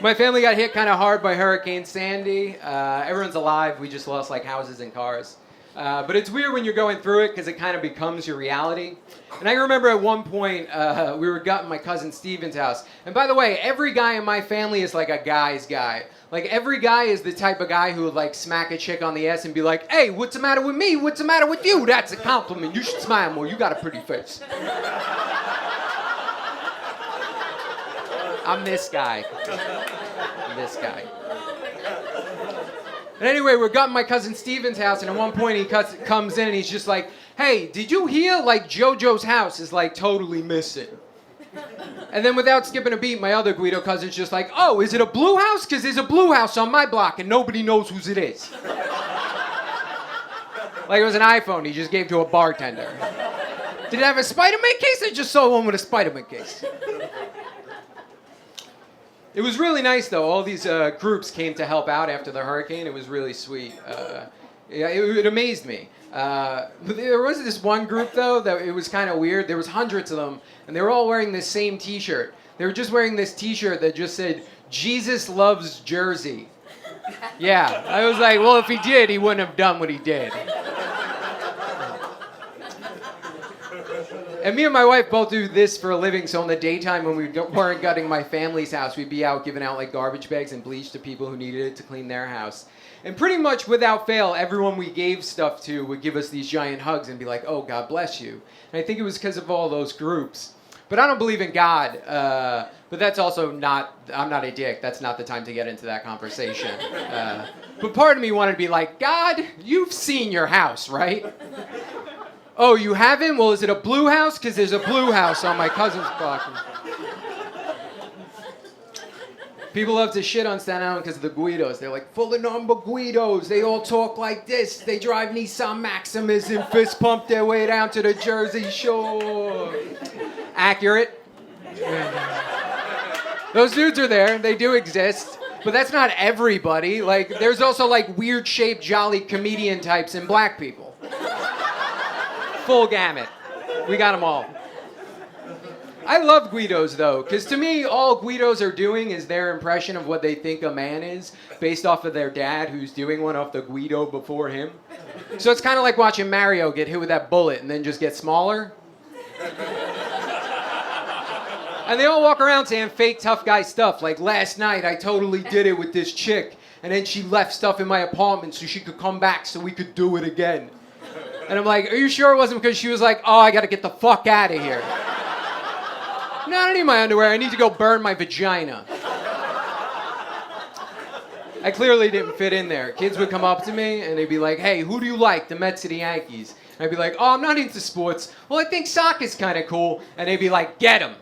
My family got hit kind of hard by Hurricane Sandy. Everyone's alive. We just lost like houses and cars. But it's weird when you're going through it because it kind of becomes your reality. And I remember at one point we were at my cousin Steven's house. And by the way, every guy in my family is like a guy's guy. Like every guy is the type of guy who would like smack a chick on the ass and be like, "Hey, what's the matter with me? What's the matter with you? That's a compliment. You should smile more. You got a pretty face." I'm this guy. And anyway, we're at my cousin Steven's house, and at one point he comes in and he's just like, "Hey, did you hear like JoJo's house is like totally missing?" And then without skipping a beat, my other Guido cousin's just like, "Oh, is it a blue house? Because there's a blue house on my block and nobody knows whose it is." Like it was an iPhone he just gave to a bartender. Did it have a Spider-Man case? I just saw one with a Spider-Man case. It was really nice, though. All these groups came to help out after the hurricane. It was really sweet. It amazed me. There was this one group, though, that it was kind of weird. There was hundreds of them, and they were all wearing this same T-shirt. They were just wearing this T-shirt that just said, "Jesus loves Jersey." Yeah, I was like, well, if he did, he wouldn't have done what he did. And me and my wife both do this for a living, so in the daytime when we weren't gutting my family's house, we'd be out giving out like garbage bags and bleach to people who needed it to clean their house. And pretty much without fail, everyone we gave stuff to would give us these giant hugs and be like, "Oh, God bless you." And I think it was because of all those groups. But I don't believe in God, but that's also not, I'm not a dick. That's not the time to get into that conversation. But part of me wanted to be like, "God, you've seen your house, right?" "Oh, you haven't? Well, is it a blue house? Because there's a blue house on my cousin's block." People love to shit on Staten Island because of the Guidos. They're like, full of number Guidos. They all talk like this. They drive Nissan Maximas and fist pump their way down to the Jersey Shore. Accurate. Those dudes are there. They do exist. But that's not everybody. Like, there's also like weird-shaped, jolly comedian types and black people. Full gamut. We got them all. I love Guidos, though, because to me, all Guidos are doing is their impression of what they think a man is, based off of their dad, who's doing one off the Guido before him. So it's kind of like watching Mario get hit with that bullet and then just get smaller. And they all walk around saying fake tough guy stuff, like, "Last night I totally did it with this chick, and then she left stuff in my apartment so she could come back so we could do it again." And I'm like, "Are you sure it wasn't because she was like, oh, I gotta get the fuck out of here? No, I don't need my underwear. I need to go burn my vagina." I clearly didn't fit in there. Kids would come up to me and they'd be like, "Hey, who do you like, the Mets or the Yankees?" And I'd be like, "Oh, I'm not into sports. Well, I think soccer's kind of cool." And they'd be like, "Get him."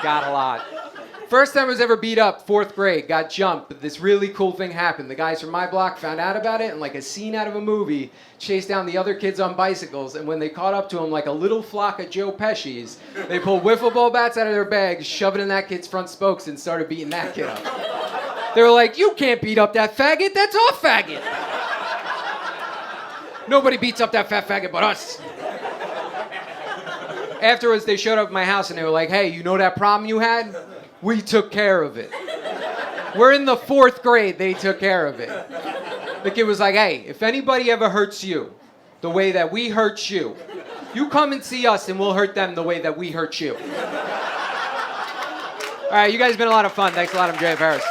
Got a lot. First time I was ever beat up, 4th grade, got jumped, but this really cool thing happened. The guys from my block found out about it, and like a scene out of a movie, chased down the other kids on bicycles, and when they caught up to him like a little flock of Joe Pesci's, they pulled wiffle ball bats out of their bags, shoved it in that kid's front spokes, and started beating that kid up. They were like, "You can't beat up that faggot, that's our faggot." Nobody beats up that fat faggot but us. Afterwards, they showed up at my house, and they were like, "Hey, you know that problem you had? We took care of it." We're in the 4th grade, they took care of it. The kid was like, "Hey, if anybody ever hurts you the way that we hurt you, you come and see us and we'll hurt them the way that we hurt you." All right, you guys have been a lot of fun. Thanks a lot. I'm JF Harris.